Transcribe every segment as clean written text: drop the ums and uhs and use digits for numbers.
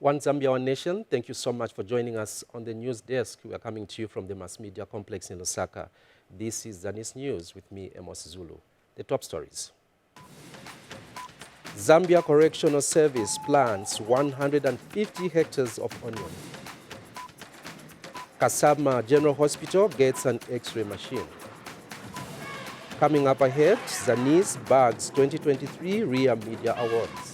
One Zambia, One Nation, thank you so much for joining us on the news desk. We are coming to you from the mass media complex in Lusaka. This is Zanis News with me, Amos Zulu. The top stories. Zambia Correctional Service plants 150 hectares of onion. Kasama General Hospital gets an X-ray machine. Coming up ahead, Zanis bags 2023 RIA Media Awards.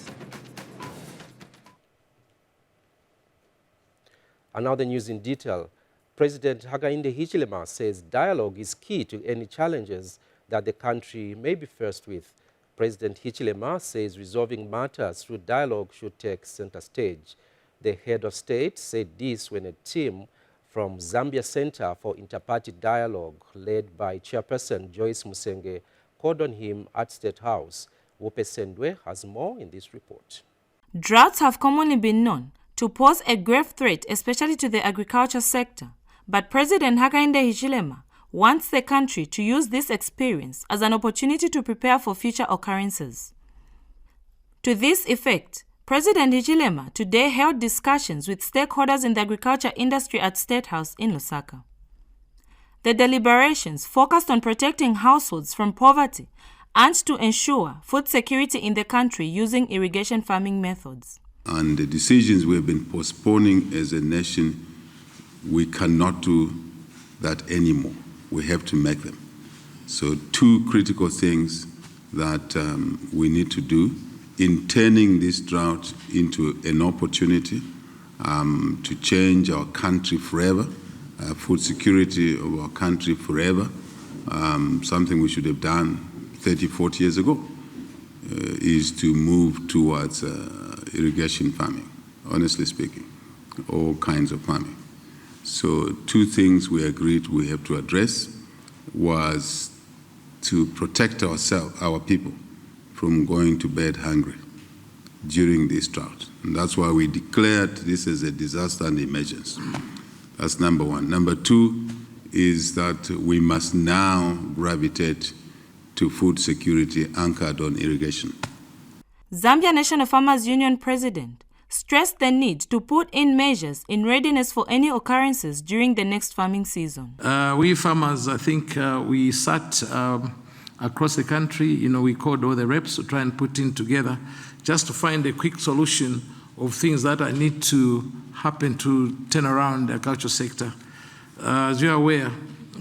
And now the news in detail. President Hakainde Hichilema says dialogue is key to any challenges that the country may be faced with. President Hichilema says resolving matters through dialogue should take center stage. The head of state said this when a team from Zambia Center for Interparty Dialogue, led by Chairperson Joyce Musenge, called on him at State House. Wope Sendwe has more in this report. Droughts have commonly been known to pose a grave threat, especially to the agriculture sector. But President Hakainde Hichilema wants the country to use this experience as an opportunity to prepare for future occurrences. To this effect, President Hichilema today held discussions with stakeholders in the agriculture industry at State House in Lusaka. The deliberations focused on protecting households from poverty and to ensure food security in the country using irrigation farming methods. And the decisions we have been postponing as a nation, we cannot do that anymore. We have to make them. So two critical things that we need to do in turning this drought into an opportunity to change our country forever, food security of our country forever, something we should have done 30, 40 years ago, is to move towards irrigation farming, honestly speaking, all kinds of farming. So two things we agreed we have to address was to protect our people from going to bed hungry during this drought. And that's why we declared this as a disaster and emergency. That's number one. Number two is that we must now gravitate to food security anchored on irrigation. Zambia National Farmers Union President stressed the need to put in measures in readiness for any occurrences during the next farming season. We farmers, I think we sat across the country, we called all the reps to try and put in together just to find a quick solution of things that need to happen to turn around the agriculture sector. As you are aware,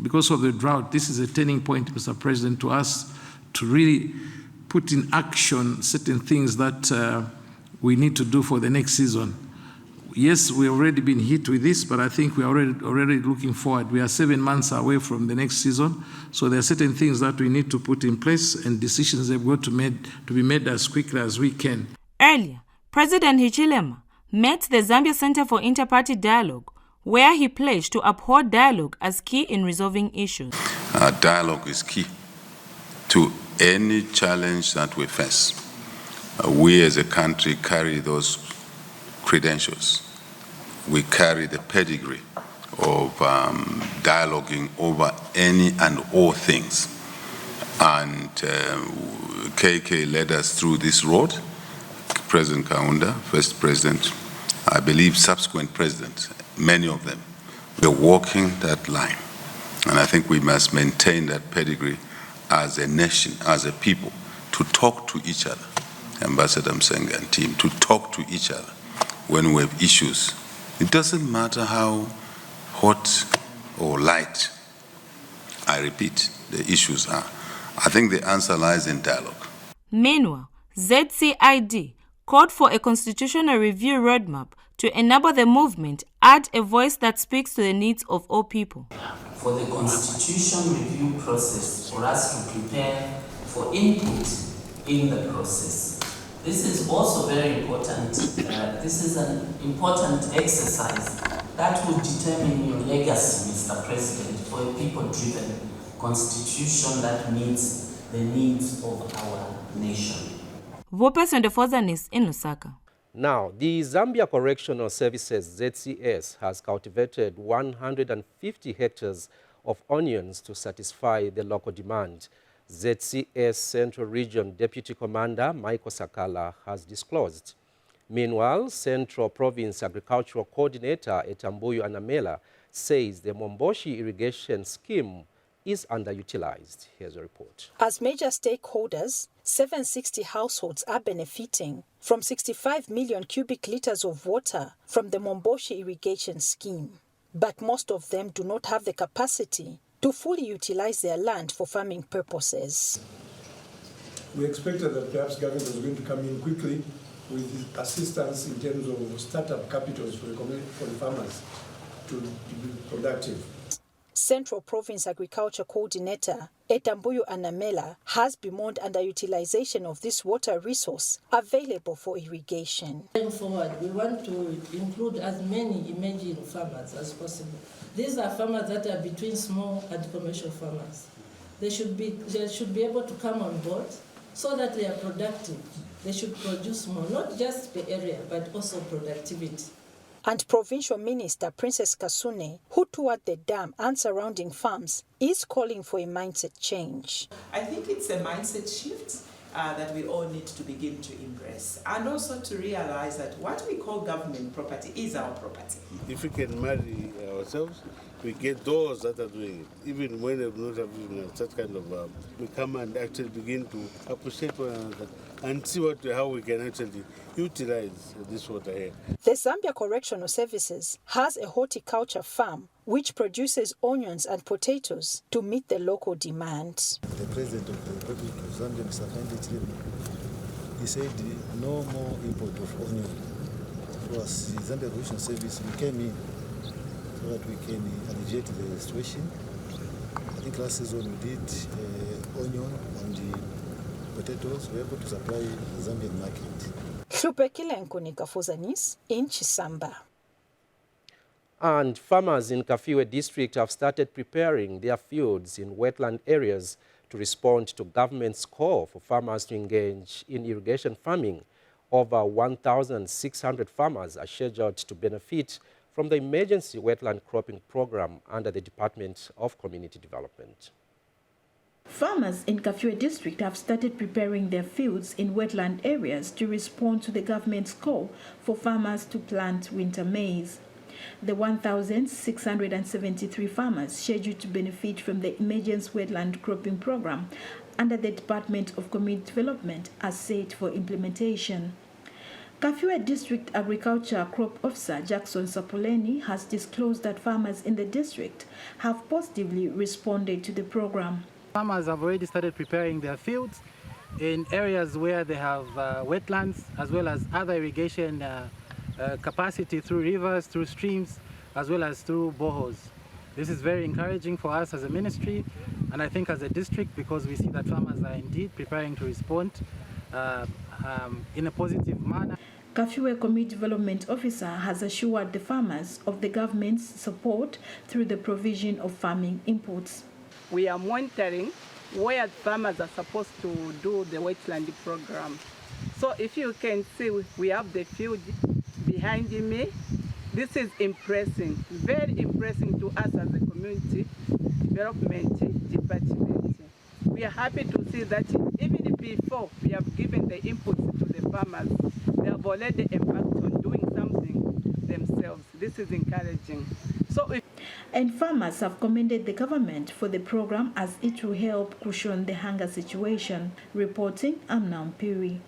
because of the drought, this is a turning point, Mr. President, to us to really put in action certain things that we need to do for the next season. Yes, we've already been hit with this, but I think we are already looking forward. We are 7 months away from the next season, so there are certain things that we need to put in place and decisions that have got to be made as quickly as we can. Earlier, President Hichilema met the Zambia Center for Interparty Dialogue, where he pledged to uphold dialogue as key in resolving issues. Dialogue is key to any challenge that we face. We as a country carry those credentials. We carry the pedigree of dialoguing over any and all things. And KK led us through this road. President Kaunda, first president, I believe subsequent presidents, many of them, were walking that line. And I think we must maintain that pedigree as a nation, as a people, to talk to each other, Ambassador Msenga and team, to talk to each other when we have issues. It doesn't matter how hot or light, I repeat, the issues are. I think the answer lies in dialogue. Meanwhile, ZCID called for a constitutional review roadmap to enable the movement add a voice that speaks to the needs of all people. For the constitution review process, for us to prepare for input in the process. This is also very important. This is an important exercise that will determine your legacy, Mr. President, for a people-driven constitution that meets the needs of our nation. Vopes and the Zanis in Lusaka. Now, the Zambia Correctional Services, ZCS, has cultivated 150 hectares of onions to satisfy the local demand. ZCS Central Region Deputy Commander Michael Sakala has disclosed. Meanwhile, Central Province Agricultural Coordinator Etambuyu Anamela says the Momboshi irrigation scheme is underutilized. Here's a report. As major stakeholders, 760 households are benefiting from 65 million cubic liters of water from the Momboshi irrigation scheme. But most of them do not have the capacity to fully utilize their land for farming purposes. We expected that perhaps government was going to come in quickly with assistance in terms of startup capitals for the farmers to be productive. Central Province Agriculture Coordinator Etambuyu Anamela has bemoaned underutilization of this water resource available for irrigation. Going forward, we want to include as many emerging farmers as possible. These are farmers that are between small and commercial farmers. They should be able to come on board so that they are productive. They should produce more, not just per area, but also productivity. And Provincial Minister Princess Kasune, who toured the dam and surrounding farms, is calling for a mindset change. I think it's a mindset shift that we all need to begin to embrace, and also to realize that what we call government property is our property. If we can marry ourselves, we get those that are doing it. Even when they're not having such kind of, we come and actually begin to appreciate one another and see how we can actually utilize this water here. The Zambia Correctional Services has a horticulture farm which produces onions and potatoes to meet the local demand. The President of the Republic of Zambia, Mr. Hakainde Hichilema, he said no more import of onion. So as the Zambia Correctional Service, we came in so that we can alleviate the situation. I think last season we did onion and the potatoes. We were able to supply the Zambian market. Hlupekile Nkunika for Zanis in Chisamba. And farmers in Kafiwe district have started preparing their fields in wetland areas to respond to government's call for farmers to engage in irrigation farming. Over 1,600 farmers are scheduled to benefit from the emergency wetland cropping program under the Department of Community Development. Farmers in Kafiwe district have started preparing their fields in wetland areas to respond to the government's call for farmers to plant winter maize. The 1,673 farmers scheduled to benefit from the emergency wetland cropping program under the Department of Community Development are set for implementation. Kafiwe District Agriculture Crop Officer Jackson Sapoleni has disclosed that farmers in the district have positively responded to the program. Farmers have already started preparing their fields in areas where they have wetlands as well as other irrigation capacity through rivers, through streams, as well as through boreholes. This is very encouraging for us as a ministry and I think as a district, because we see that farmers are indeed preparing to respond in a positive manner. Kafiwe Community Development Officer has assured the farmers of the government's support through the provision of farming inputs. We are monitoring where farmers are supposed to do the wetland program. So if you can see, we have the field behind me. This is impressive, very impressive to us as a community development department. We are happy to see that even before we have given the inputs to the farmers, they have already embarked on doing something themselves. This is encouraging. And farmers have commended the government for the program as it will help cushion the hunger situation. Reporting, I'm Nampiri.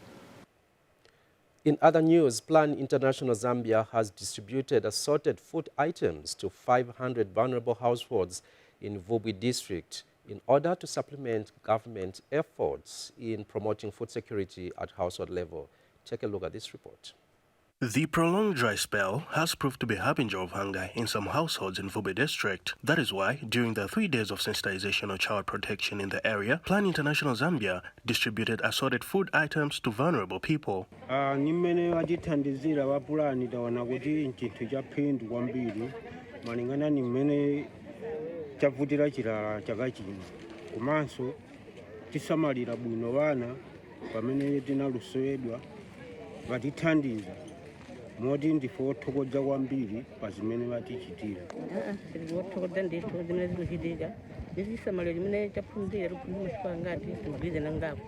In other news, Plan International Zambia has distributed assorted food items to 500 vulnerable households in Vubwi district in order to supplement government efforts in promoting food security at household level. Take a look at this report. The prolonged dry spell has proved to be a harbinger of hunger in some households in Vubwi district. That is why, during the 3 days of sensitization on child protection in the area, Plan International Zambia distributed assorted food items to vulnerable people. Nimene wajithandizira wa pulani tawana kuti nchinthu chaphindu kwambiri malingana nimene chavutira chilala chaka chino komanso tisamalira bwino vana pamene tinalusowedwa vatithandiza moti ndife othokoza kwambiri pa zimene vatichitira. Othokoza ndithu zimene zikuchitika zisamalira limene chaphunzira likuphunzira ngati tugwize nangapo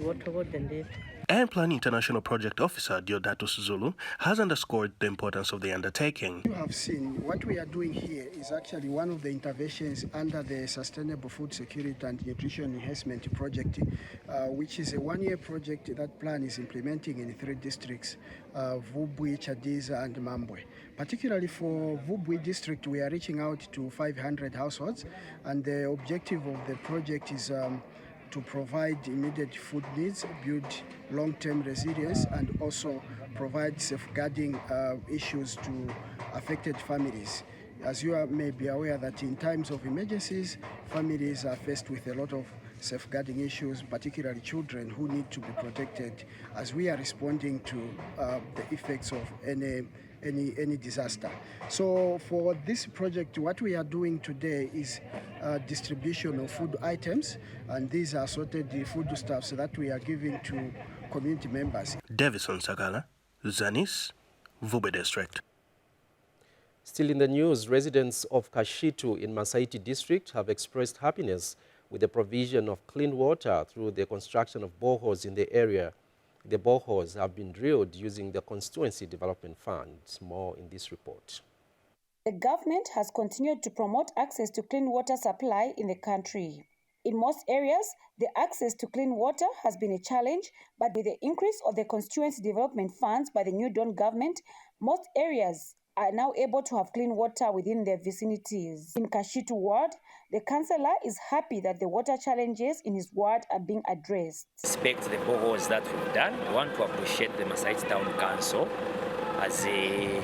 othokoza ndithu. And Plan International Project Officer Deodatus Zulu has underscored the importance of the undertaking. You have seen what we are doing here is actually one of the interventions under the Sustainable Food Security and Nutrition Enhancement Project, which is a one-year project that Plan is implementing in 3 districts, Vubwi, Chadiza, and Mambwe. Particularly for Vubwi district, we are reaching out to 500 households, and the objective of the project is to provide immediate food needs, build long-term resilience, and also provide safeguarding issues to affected families. As you may be aware that in times of emergencies, families are faced with a lot of safeguarding issues, particularly children who need to be protected as we are responding to the effects of any disaster. So for this project, what we are doing today is distribution of food items, and these are sorted foodstuffs that we are giving to community members. Davison Sagala, Zanis, Vube District. Still in the news, residents of Kashitu in Masaiti district have expressed happiness with the provision of clean water through the construction of boreholes in the area. The boreholes have been drilled using the Constituency Development Fund. More in this report. The government has continued to promote access to clean water supply in the country. In most areas, the access to clean water has been a challenge, but with the increase of the Constituency Development Funds by the New Dawn government, most areas are now able to have clean water within their vicinities. In Kashitu ward, the councillor is happy that the water challenges in his ward are being addressed. Respect the boreholes that we've done. We want to appreciate the Masaiti Town Council. As a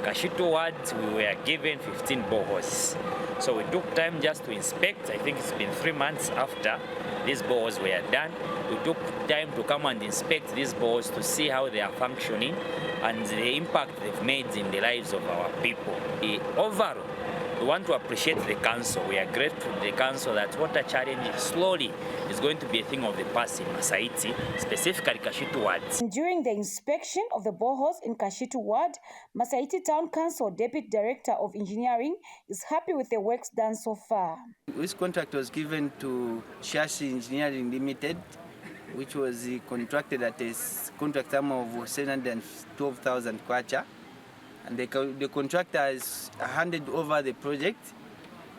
Kashitu ward, we were given 15 boreholes. So we took time just to inspect. I think it's been 3 months after these boreholes were done. We took time to come and inspect these boreholes to see how they are functioning and the impact they've made in the lives of our people. Overall, we want to appreciate the council. We are grateful to the council that water challenge slowly is going to be a thing of the past in Masaiti, specifically Kashitu ward. During the inspection of the boreholes in Kashitu ward, Masaiti Town Council Deputy Director of Engineering is happy with the works done so far. This contract was given to Shashi Engineering Limited, which was contracted at a contract sum of 712,000 kwacha. And the contractor has handed over the project,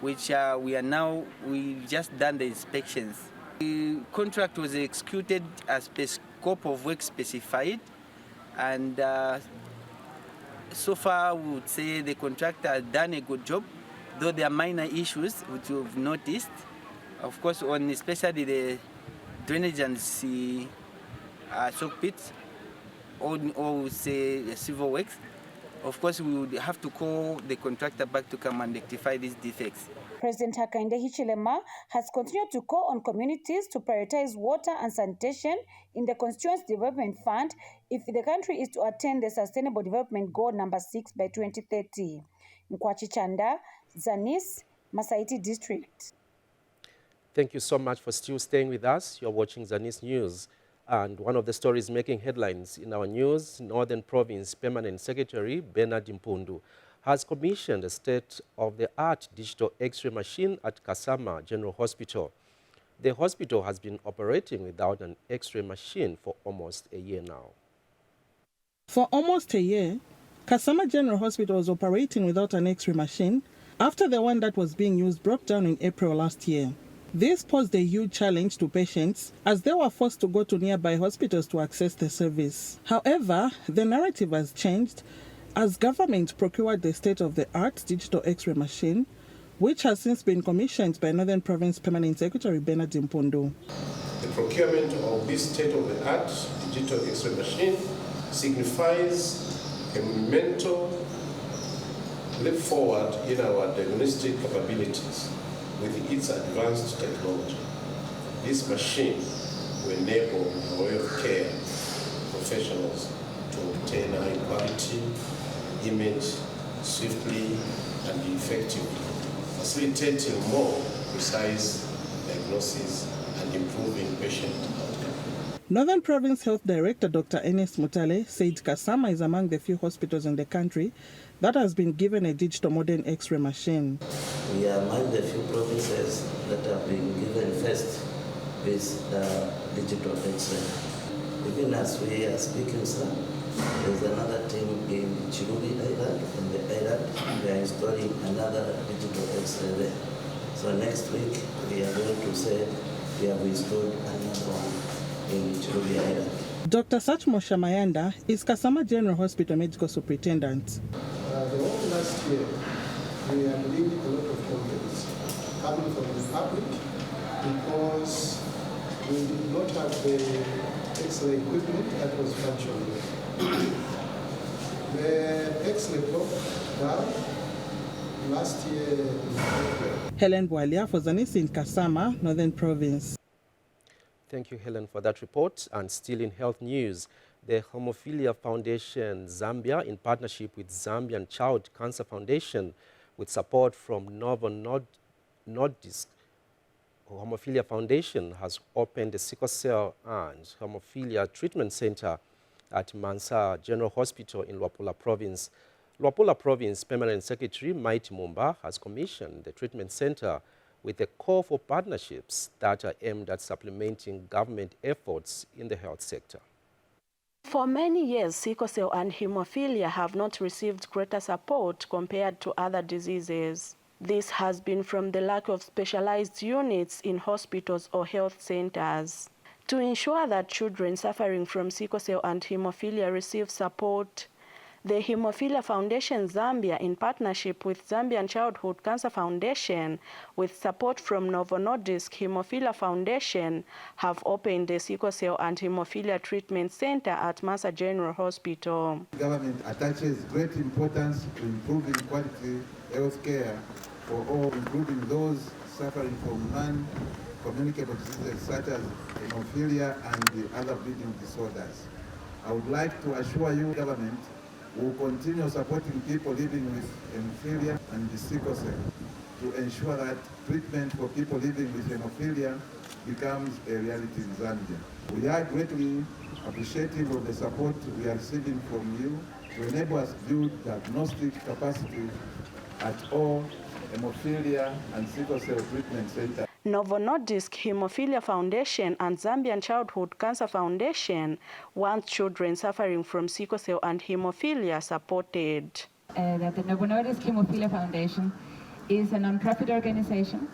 which we just done the inspections. The contract was executed as per scope of work specified, and so far we would say the contractor has done a good job, though there are minor issues which we've noticed. Of course, on especially the drainage and soak pits, or say the civil works. Of course, we would have to call the contractor back to come and rectify these defects. President Hakainde Hichilema has continued to call on communities to prioritize water and sanitation in the Constituency Development Fund if the country is to attain the Sustainable Development Goal number 6 by 2030. Nkwachi Chanda, Zanis, Masaiti District. Thank you so much for still staying with us. You're watching Zanis News. And one of the stories making headlines in our news, Northern Province Permanent Secretary Bernard Mpundu has commissioned a state-of-the-art digital X-ray machine at Kasama General Hospital. The hospital has been operating without an X-ray machine for almost a year now. For almost a year, Kasama General Hospital was operating without an X-ray machine after the one that was being used broke down in April last year. This posed a huge challenge to patients as they were forced to go to nearby hospitals to access the service. However, the narrative has changed as government procured the state-of-the-art digital X-ray machine, which has since been commissioned by Northern Province Permanent Secretary Bernard Mpundu. The procurement of this state-of-the-art digital X-ray machine signifies a monumental leap forward in our diagnostic capabilities with its advanced technology. This machine will enable our way of care professionals to obtain high quality image swiftly and effectively, facilitating more precise diagnosis and improving patient outcome. Northern Province Health Director Dr. Ernest Mutale said Kasama is among the few hospitals in the country that has been given a digital modern X-ray machine. We are among the few provinces that have been given first with digital X-ray. Even as we are speaking, sir, there's another team in Chirubi Island, on the island. They are installing another digital X-ray there. So next week, we are going to say we have installed another one in Chirubi Island. Dr. Sachmo Shamayanda is Kasama General Hospital Medical Superintendent. The whole last year, we have received a lot of complaints coming from the public because we did not have the X-ray equipment that was functioning. The X-ray broke down last year in April. Helen Bwalia for Zanis in Kasama, Northern Province. Thank you, Helen, for that report. And still in health news, the Hemophilia Foundation Zambia, in partnership with Zambian Child Cancer Foundation, with support from Novo Nordisk, Hemophilia Foundation has opened a sickle cell and hemophilia treatment center at Mansa General Hospital in Luapula Province. Luapula Province Permanent Secretary Mighty Mumba has commissioned the treatment center with a call for partnerships that are aimed at supplementing government efforts in the health sector. For many years, sickle cell and hemophilia have not received greater support compared to other diseases. This has been from the lack of specialized units in hospitals or health centers. To ensure that children suffering from sickle cell and hemophilia receive support, the Hemophilia Foundation Zambia, in partnership with Zambian Childhood Cancer Foundation, with support from Novo Nordisk Hemophilia Foundation, have opened the sickle cell and hemophilia treatment center at Mansa General Hospital. The government attaches great importance to improving quality health care for all, including those suffering from non-communicable diseases such as hemophilia and the other bleeding disorders. I would like to assure you, government, will continue supporting people living with hemophilia and the sickle cell to ensure that treatment for people living with hemophilia becomes a reality in Zambia. We are greatly appreciative of the support we are receiving from you to enable us to build diagnostic capacity at all hemophilia and sickle cell treatment centers. Novo Nordisk Hemophilia Foundation and Zambian Childhood Cancer Foundation want children suffering from sickle cell and hemophilia supported. That the Novo Nordisk Hemophilia Foundation is a non-profit organization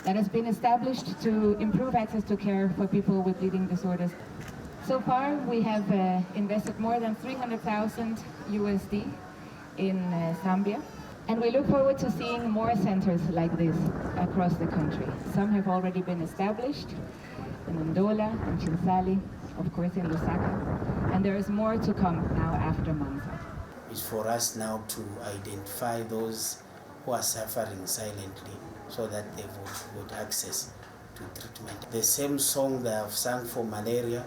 that has been established to improve access to care for people with bleeding disorders. So far, we have invested more than $300,000 USD in Zambia. And we look forward to seeing more centers like this across the country. Some have already been established in Ndola and Chinsali, of course in Lusaka, and there is more to come now after Mansa. It's for us now to identify those who are suffering silently so that they would access to treatment. The same song they have sung for malaria,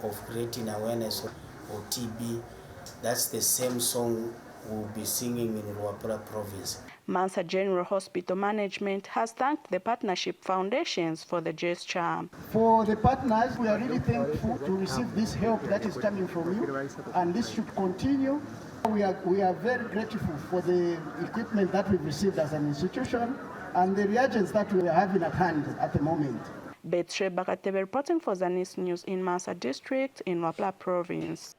of creating awareness or TB, that's the same song we'll be singing in Luapula Province. Mansa General Hospital Management has thanked the partnership foundations for the gesture. For the partners, we are really thankful to receive this help that is coming from you, and this should continue. We are very grateful for the equipment that we've received as an institution and the reagents that we are having at hand at the moment. Betre Bakatebe reporting for Zanis News in Mansa District in Luapula Province.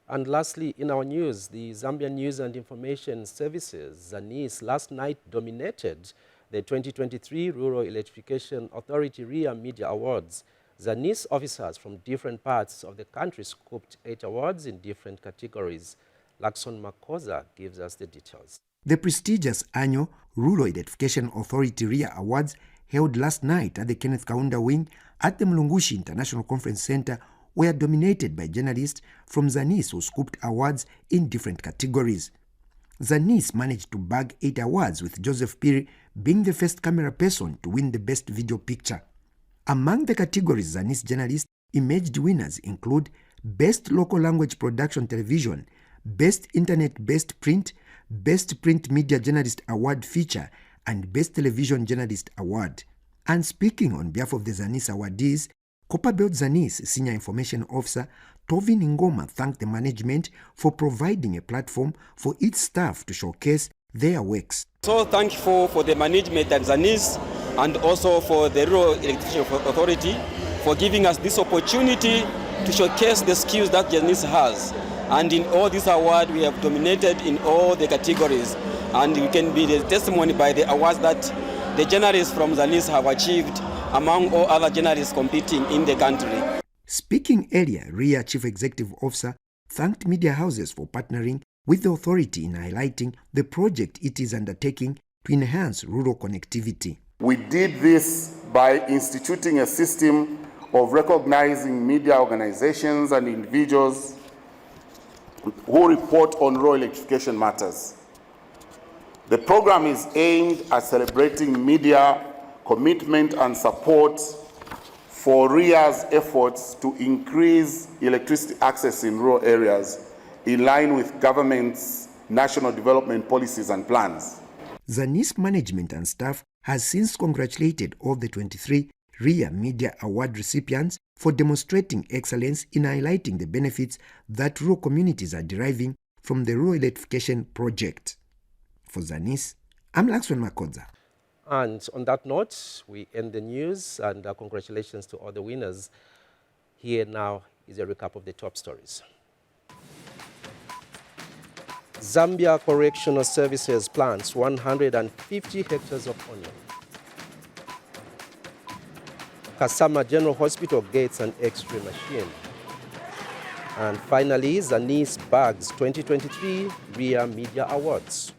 And lastly, in our news, the Zambian News and Information Services, Zanis, last night dominated the 2023 Rural Electrification Authority RIA Media Awards. Zanis officers from different parts of the country scooped 8 awards in different categories. Lakson Makosa gives us the details. The prestigious annual Rural Electrification Authority RIA Awards held last night at the Kenneth Kaunda Wing at the Mlungushi International Conference Center were dominated by journalists from Zanis who scooped awards in different categories. Zanis managed to bag 8 awards, with Joseph Piri being the first camera person to win the Best Video Picture. Among the categories Zanis journalists emerged winners include Best Local Language Production Television, Best Internet-Based Print, Best Print Media Journalist Award Feature, and Best Television Journalist Award. And speaking on behalf of the Zanis awardees, Copperbelt Zanis Senior Information Officer Tovin Ngoma thanked the management for providing a platform for its staff to showcase their works. So thankful for the management at Zanis and also for the Rural Electrification Authority for giving us this opportunity to showcase the skills that Zanis has. And in all this award, we have dominated in all the categories. And we can be the testimony by the awards that the journalists from Zanis have achieved among all other journalists competing in the country. Speaking earlier, RIA Chief Executive Officer thanked media houses for partnering with the authority in highlighting the project it is undertaking to enhance rural connectivity. We did this by instituting a system of recognizing media organizations and individuals who report on rural electrification matters. The program is aimed at celebrating media commitment and support for RIA's efforts to increase electricity access in rural areas in line with government's national development policies and plans. Zanis management and staff has since congratulated all the 23 RIA Media Award recipients for demonstrating excellence in highlighting the benefits that rural communities are deriving from the rural electrification project. For Zanis, I'm Laxon Makodza. And on that note, we end the news, and congratulations to all the winners. Here now is a recap of the top stories. Zambia Correctional Services plants 150 hectares of onion. Kasama General Hospital gets an X-ray machine. And finally, Zanis bags 2023 RIA Media Awards.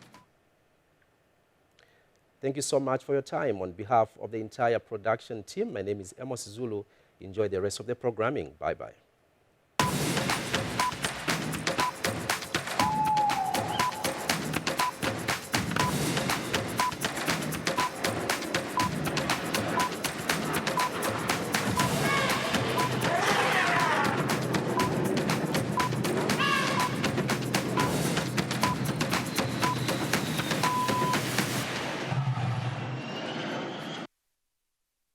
Thank you so much for your time. On behalf of the entire production team, my name is Amos Zulu. Enjoy the rest of the programming. Bye-bye.